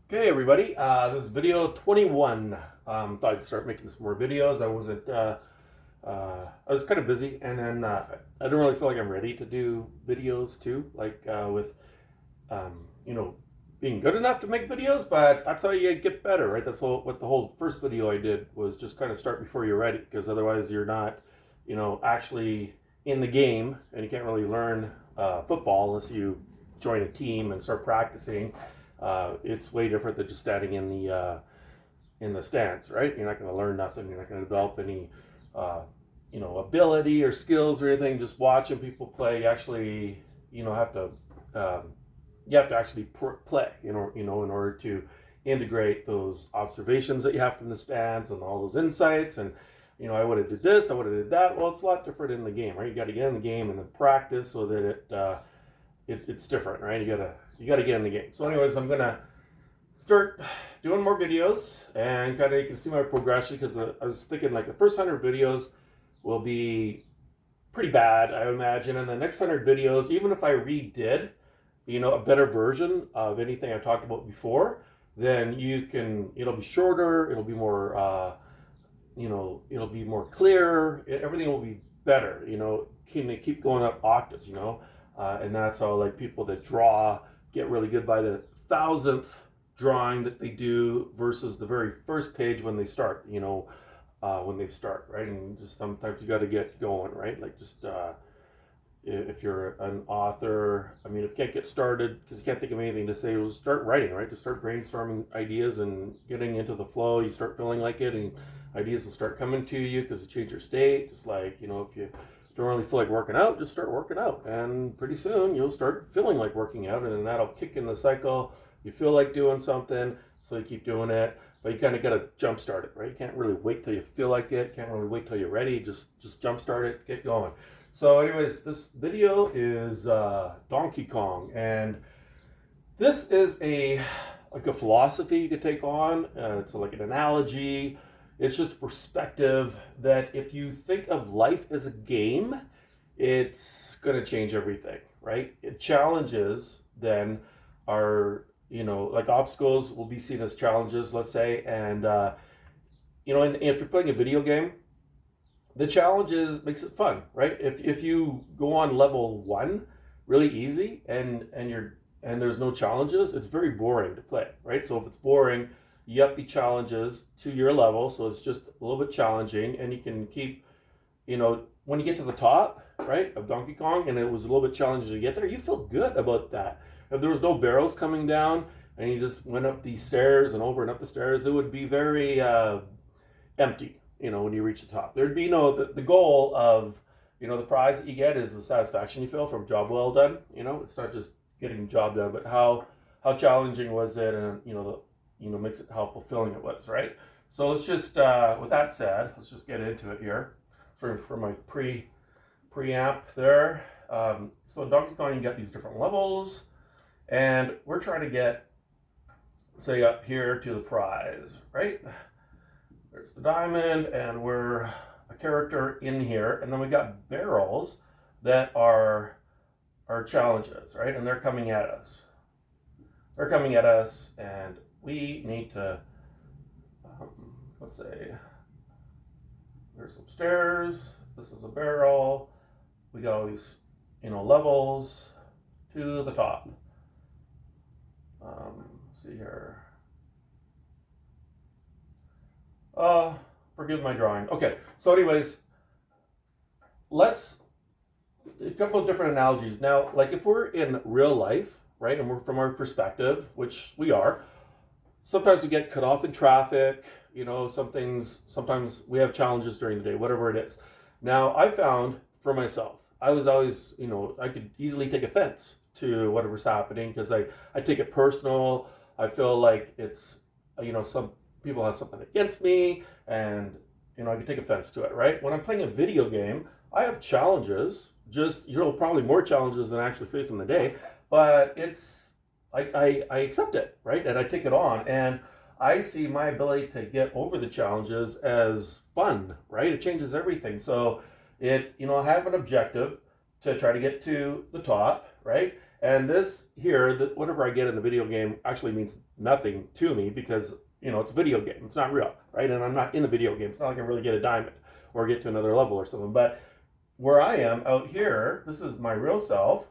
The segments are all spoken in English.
Okay, everybody. This is video 21. Thought I'd start making some more videos. I was kind of busy, and then I don't really feel like I'm ready to do videos too, with you know, being good enough to make videos. But that's how you get better, right? What the whole first video I did was just kind of start before you're ready, because otherwise you're not, actually in the game, and you can't really learn football unless you join a team and start practicing. It's way different than just standing in the stands, right? You're not going to learn nothing. You're not going to develop any, ability or skills or anything. Just watching people play, you actually, have to, you have to actually play, in order to integrate those observations that you have from the stands and all those insights. And I would have did this, I would have did that. Well, it's a lot different in the game, right? You got to get in the game and then practice so that it's different, right? You gotta get in the game. So, anyways, I'm gonna start doing more videos, and kind of you can see my progression, because I was thinking like the first 100 videos will be pretty bad, I imagine, and the next 100 videos, even if I redid, a better version of anything I talked about before, then it'll be shorter, it'll be more, it'll be more clear, everything will be better, can they keep going up octaves, and that's how like people that draw get really good by the 1,000th drawing that they do versus the very first page when they start, right? And just sometimes you got to get going, right? Like just if you're an author, I mean, if you can't get started because you can't think of anything to say, well, start writing, right? Just start brainstorming ideas and getting into the flow. You start feeling like it, and ideas will start coming to you because you change your state. Just like, if you don't really feel like working out, just start working out, and pretty soon you'll start feeling like working out, and then that'll kick in the cycle. You feel like doing something, so you keep doing it, but you kind of got to jump start it, right? You can't really wait till you feel like it, can't really wait till you're ready. Just jump start it, get going. So anyways, this video is Donkey Kong, and this is like a philosophy you could take on. It's like an analogy. It's just a perspective that if you think of life as a game, it's going to change everything, right? Challenges then are, like obstacles will be seen as challenges, let's say. And, and if you're playing a video game, the challenges makes it fun, right? If you go on level 1 really easy and there's no challenges, it's very boring to play, right? So if it's boring, you up the challenges to your level, so it's just a little bit challenging, and you can keep, when you get to the top, right, of Donkey Kong, and it was a little bit challenging to get there, you feel good about that. If there was no barrels coming down, and you just went up these stairs and over and up the stairs, it would be very empty, when you reach the top. There'd be the goal of, the prize that you get is the satisfaction you feel from a job well done. It's not just getting the job done, but how challenging was it, and, makes it how fulfilling it was, right? So let's just, with that said, let's just get into it here. For my preamp there. So in Donkey Kong, you got these different levels, and we're trying to get, say, up here to the prize, right? There's the diamond, and we're a character in here, and then we got barrels that are challenges, right? And they're coming at us. And we need to, let's say, there's some stairs, this is a barrel, we got all these, levels to the top. See here. Forgive my drawing. Okay, so anyways, a couple of different analogies. Now, like if we're in real life, right, and we're from our perspective, which we are, sometimes we get cut off in traffic, sometimes we have challenges during the day, whatever it is. Now, I found for myself, I was always, I could easily take offense to whatever's happening because I take it personal. I feel like it's, some people have something against me, and, I can take offense to it, right? When I'm playing a video game, I have challenges, just, probably more challenges than actually facing the day, but it's, I accept it, right? And I take it on, and I see my ability to get over the challenges as fun, right? It changes everything. So I have an objective to try to get to the top, right? And this here, whatever I get in the video game actually means nothing to me because, it's a video game. It's not real, right? And I'm not in the video game. It's not like I really get a diamond or get to another level or something. But where I am out here, this is my real self.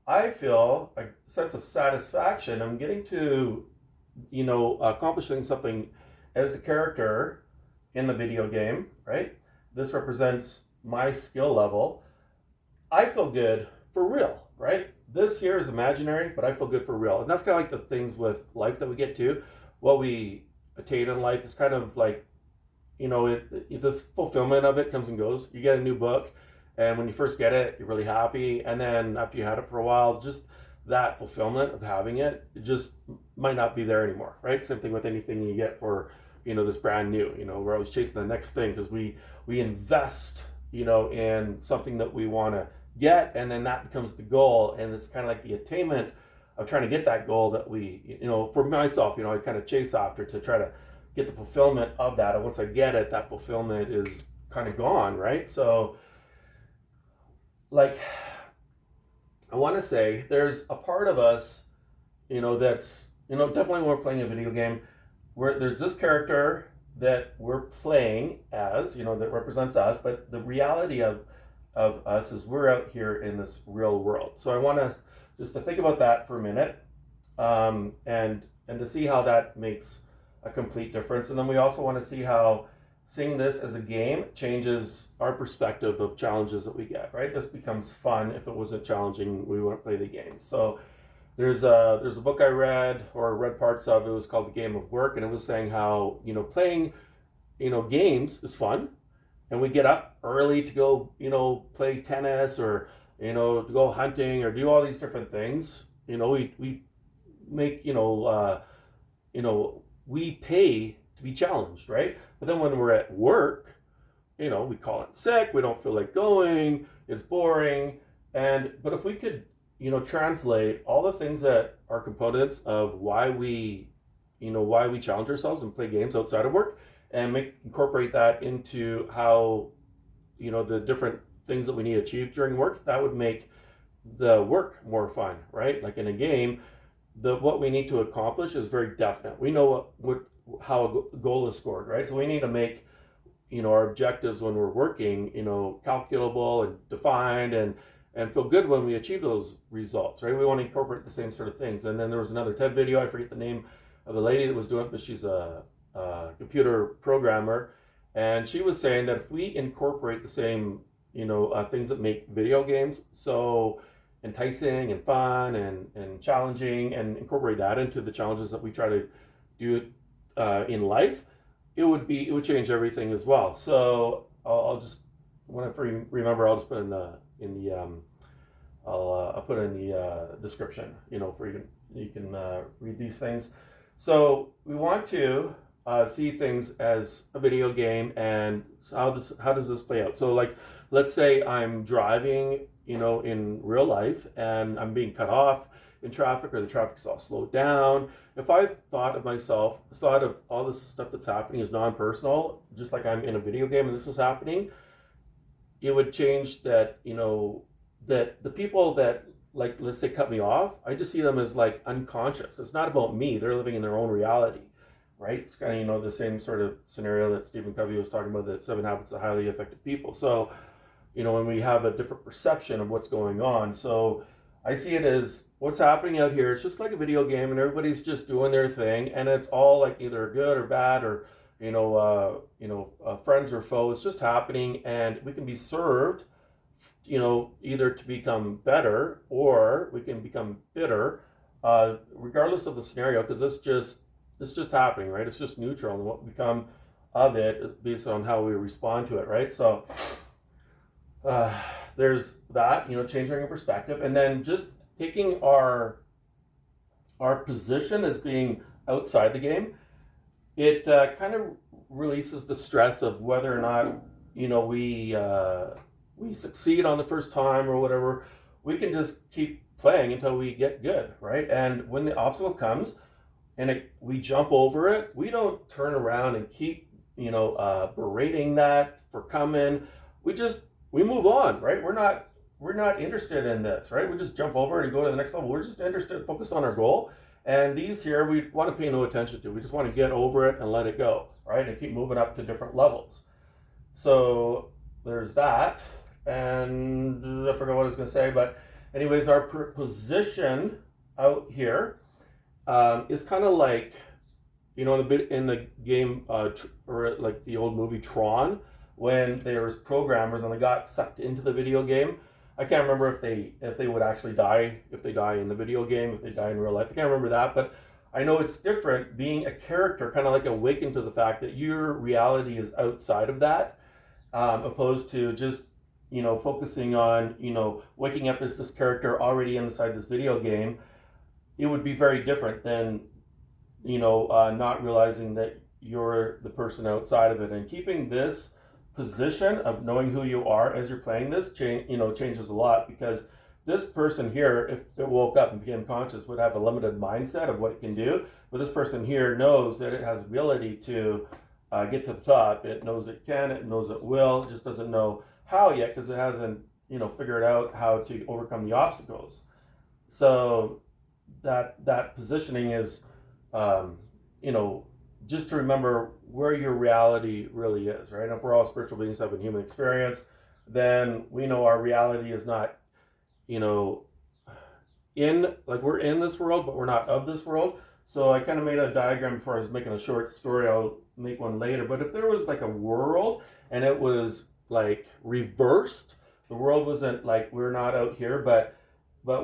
I feel a sense of satisfaction. I'm getting to, accomplishing something as the character in the video game, right? This represents my skill level. I feel good for real, right? This here is imaginary, but I feel good for real. And that's kind of like the things with life that we get to. What we attain in life is kind of like, the fulfillment of it comes and goes. You get a new book, and when you first get it, you're really happy. And then after you had it for a while, just that fulfillment of having it just might not be there anymore, right? Same thing with anything you get for, this brand new. We're always chasing the next thing because we invest, in something that we want to get, and then that becomes the goal. And it's kind of like the attainment of trying to get that goal that we, for myself, I kind of chase after to try to get the fulfillment of that. And once I get it, that fulfillment is kind of gone, right? So, like, I want to say there's a part of us, that's, definitely when we're playing a video game, where there's this character that we're playing as, that represents us, but the reality of us is we're out here in this real world. So I want to just to think about that for a minute, and to see how that makes a complete difference. And then we also want to see how seeing this as a game changes our perspective of challenges that we get, right? This becomes fun. If it wasn't challenging, we wouldn't play the game. So there's a book I read, or read parts of. It was called The Game of Work, and it was saying how, playing, games is fun, and we get up early to go, play tennis, or, to go hunting, or do all these different things. We make, we pay to be challenged, right? But then when we're at work, we call it sick, we don't feel like going, it's boring. But if we could, translate all the things that are components of why we challenge ourselves and play games outside of work, and incorporate that into how, the different things that we need to achieve during work, that would make the work more fun, right? Like in a game, what we need to accomplish is very definite. We know how a goal is scored, right? So we need to make, our objectives when we're working, calculable and defined, and feel good when we achieve those results, right? We want to incorporate the same sort of things. And then there was another TED video, I forget the name of the lady that was doing it, but she's a computer programmer, and she was saying that if we incorporate the same, things that make video games so enticing and fun and challenging, and incorporate that into the challenges that we try to do in life, it would change everything as well. So I'll just, when I remember, I'll just put I'll put in the description, for you can read these things. So we want to see things as a video game, and how does this play out? So, like, let's say I'm driving, in real life, and I'm being cut off in traffic, or the traffic's all slowed down. If I thought of all this stuff that's happening as non-personal, just like I'm in a video game and this is happening, it would change that, that the people that, like, let's say, cut me off, I just see them as like unconscious. It's not about me. They're living in their own reality, right? It's kind of, the same sort of scenario that Stephen Covey was talking about, the 7 Habits of Highly Effective People. So, when we have a different perception of what's going on. So I see it as what's happening out here. It's just like a video game, and everybody's just doing their thing, and it's all like either good or bad, or friends or foes. It's just happening, and we can be served, either to become better, or we can become bitter, regardless of the scenario, because it's just happening, right? It's just neutral, and what we become of it based on how we respond to it, right? So there's that, changing our perspective, and then just taking our position as being outside the game. It kind of releases the stress of whether or not, we succeed on the first time or whatever. We can just keep playing until we get good, right? And when the obstacle comes and we jump over it, we don't turn around and keep, berating that for coming. We move on, right? We're not we're not interested in this, right? We just jump over and go to the next level. We're just interested, focus on our goal. And these here, we want to pay no attention to. We just want to get over it and let it go, right? And keep moving up to different levels. So there's that. And I forgot what I was going to say, but anyways, our position out here is kind of like, you know, in the game, or like the old movie Tron, when there was programmers and they got sucked into the video game. I can't remember if they would actually die, if they die in the video game, if they die in real life. I can't remember that, but I know it's different being a character, kind of like awakened to the fact that your reality is outside of that, opposed to just, you know, focusing on, you know, waking up as this character already inside this video game. It would be very different than, you know, not realizing that you're the person outside of it, and keeping this position of knowing who you are as you're playing this changes a lot, because this person here, if it woke up and became conscious, would have a limited mindset of what it can do, but this person here knows that it has ability to get to the top. It knows it can, it knows it will, it just doesn't know how yet because it hasn't, you know, figured out how to overcome the obstacles. So that positioning is, you know, just to remember where your reality really is, right? And if we're all spiritual beings having human experience, then we know our reality is not, you know, we're in this world, but we're not of this world. So I kind of made a diagram before. I was making a short story. I'll make one later. But if there was like a world and it was like reversed, the world wasn't like we're not out here, but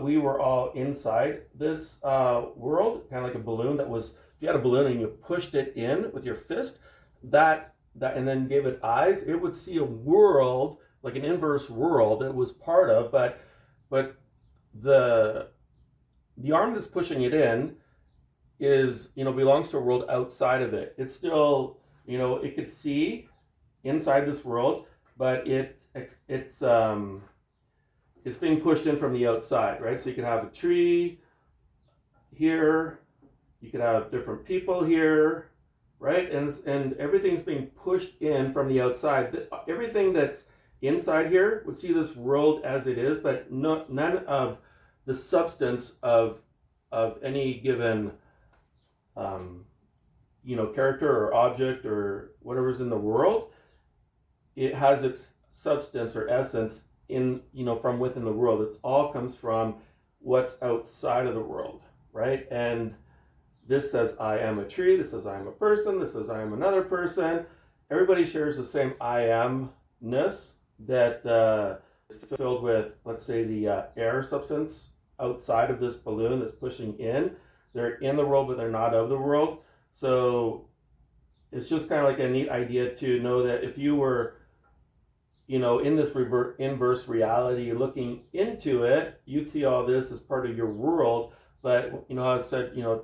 we were all inside this world, kind of like a balloon that was, if you had a balloon and you pushed it in with your fist, that and then gave it eyes, it would see a world, like an inverse world it was part of, but the arm that's pushing it in is, you know, belongs to a world outside of it. It's still, you know, it could see inside this world, but it's being pushed in from the outside, right? So you could have a tree here, you could have different people here, right? And everything's being pushed in from the outside. Everything that's inside here would see this world as it is, but none of the substance of any given, you know, character or object or whatever's in the world. It has its substance or essence in, you know, from within the world. It all comes from what's outside of the world, right? And this says I am a tree, this says I am a person, this says I am another person. Everybody shares the same I amness that is filled with, let's say, the air substance outside of this balloon that's pushing in. They're in the world, but they're not of the world. So it's just kind of like a neat idea to know that if you were, you know, in this inverse reality, looking into it, you'd see all this as part of your world. But you know how it said, you know,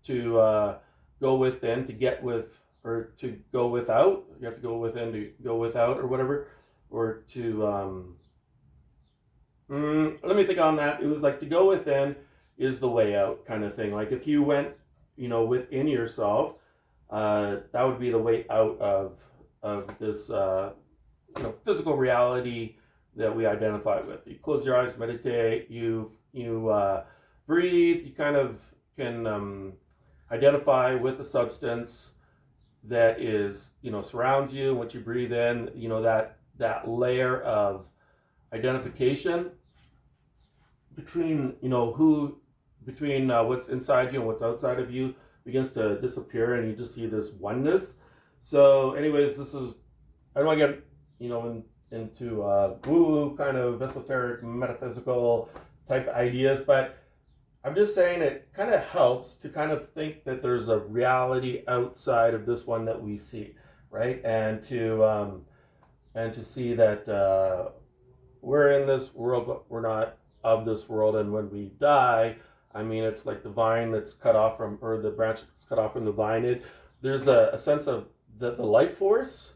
to go within, to get with, or to go without. You have to go within to go without, or whatever, or to let me think on that. It was like to go within is the way out, kind of thing. Like if you went, you know, within yourself, that would be the way out of this you know, physical reality that we identify with. You close your eyes, meditate, you breathe, you kind of can identify with the substance that is, you know, surrounds you. Once you breathe in, you know, that layer of identification between, you know, between what's inside you and what's outside of you begins to disappear, and you just see this oneness. So anyways, this is, I don't want to get, you know, into woo-woo kind of esoteric metaphysical type ideas, but I'm just saying it kind of helps to kind of think that there's a reality outside of this one that we see, right? And to see that we're in this world, but we're not of this world. And when we die, I mean, it's like the vine that's cut off from, or the branch that's cut off from the vine. There's a sense of that the life force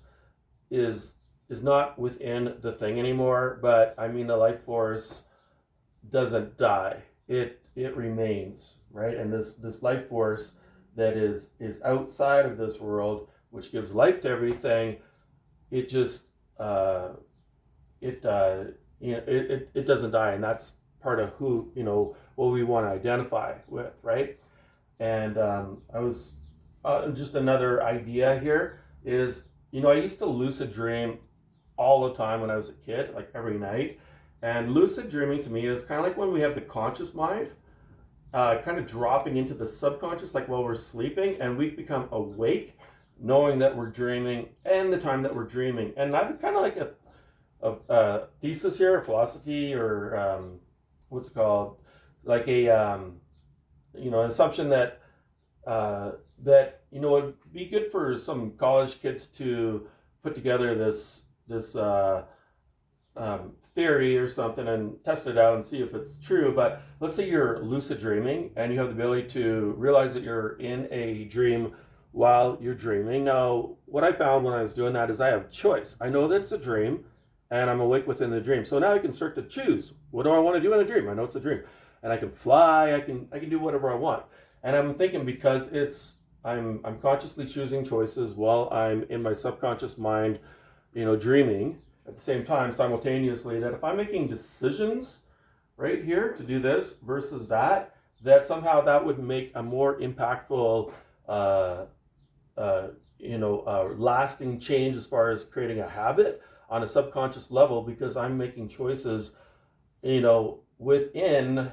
is not within the thing anymore, but I mean the life force doesn't die. It remains, right? And this life force that is outside of this world, which gives life to everything, it just it doesn't die, and that's part of who, what we want to identify with, right? And I was just another idea here is, I used to lucid dream all the time when I was a kid, like every night. And lucid dreaming to me is kind of like when we have the conscious mind kind of dropping into the subconscious, like while we're sleeping, and we become awake, knowing that we're dreaming and the time that we're dreaming. And that's kind of like a thesis here, a philosophy, or what's it called? Like a an assumption that it'd be good for some college kids to put together this theory or something and test it out and see if it's true. But let's say you're lucid dreaming and you have the ability to realize that you're in a dream while you're dreaming. Now, what I found when I was doing that is I have choice. I know that it's a dream and I'm awake within the dream. So now I can start to choose. What do I want to do in a dream? I know it's a dream. And I can fly, I can do whatever I want. And I'm thinking, because I'm consciously choosing choices while I'm in my subconscious mind, dreaming at the same time simultaneously, that if I'm making decisions right here to do this versus that somehow that would make a more impactful lasting change as far as creating a habit on a subconscious level, because I'm making choices within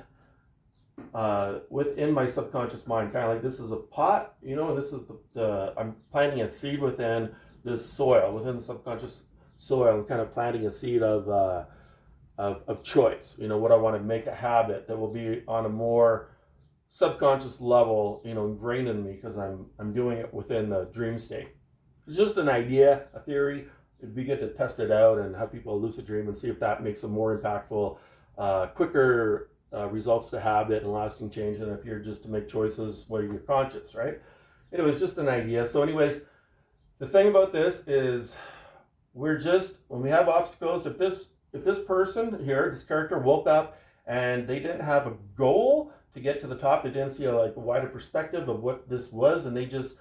my subconscious mind, kind of like this is a pot, and this is the I'm planting a seed within this soil, within the subconscious soil. I'm kind of planting a seed of choice, what I want to make a habit that will be on a more subconscious level, ingrained in me, because I'm doing it within the dream state. It's just an idea, a theory. It'd be good to test it out and have people lucid dream and see if that makes a more impactful, quicker results to habit and lasting change than if you're just to make choices where you're conscious, right? It was just an idea. So anyways, the thing about this is, when we have obstacles, if this person here, this character, woke up and they didn't have a goal to get to the top, they didn't see a wider perspective of what this was, and they just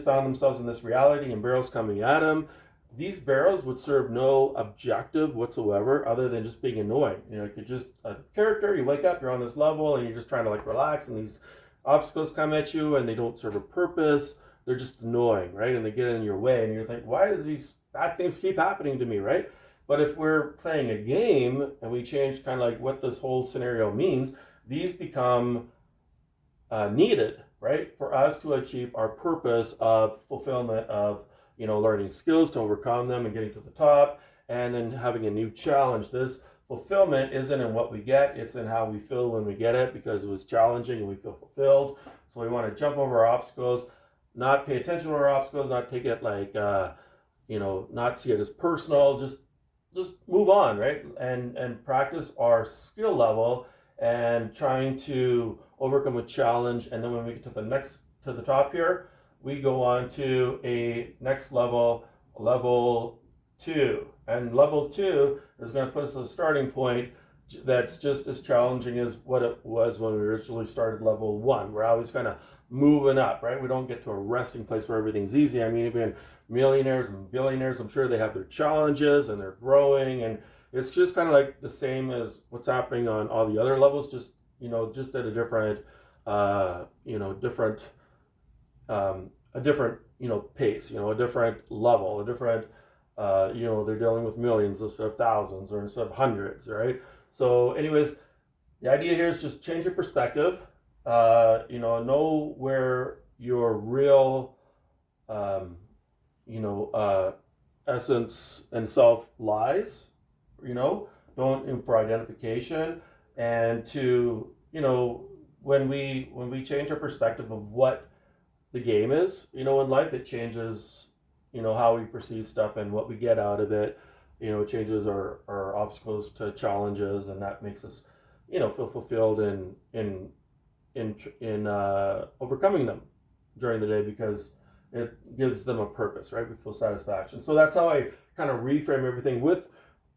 found themselves in this reality and barrels coming at them. These barrels would serve no objective whatsoever other than just being annoying. You're just a character, you wake up, you're on this level, and you're just trying to relax, and these obstacles come at you and they don't serve a purpose. They're just annoying, right? And they get in your way, and you're like, why does these bad things keep happening to me, right? But if we're playing a game and we change kind of what this whole scenario means, these become needed, right? For us to achieve our purpose of fulfillment of learning skills to overcome them and getting to the top, and then having a new challenge. This fulfillment isn't in what we get, it's in how we feel when we get it, because it was challenging and we feel fulfilled. So we want to jump over our obstacles, not pay attention to our obstacles, not take it not see it as personal, just move on, right? And practice our skill level and trying to overcome a challenge. And then when we get to the top here, we go on to a next level, level 2. And level 2 is going to put us at a starting point that's just as challenging as what it was when we originally started level 1. We're always kind of moving up, right? We don't get to a resting place where everything's easy. I mean, even millionaires and billionaires, I'm sure they have their challenges and they're growing, and it's just kind of like the same as what's happening on all the other levels, just at a different a different pace, a different level, a different they're dealing with millions instead of thousands, or instead of hundreds, right? So anyways, the idea here is just change your perspective. Know where your real essence and self lies, don't for identification, and to when we change our perspective of what the game is, in life, it changes how we perceive stuff and what we get out of it. It changes our obstacles to challenges, and that makes us feel fulfilled in overcoming them during the day, because it gives them a purpose, right? We feel satisfaction. So that's how I kind of reframe everything, with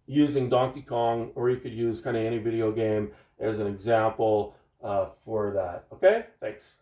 using Donkey Kong, or you could use kind of any video game as an example for that. Okay, thanks.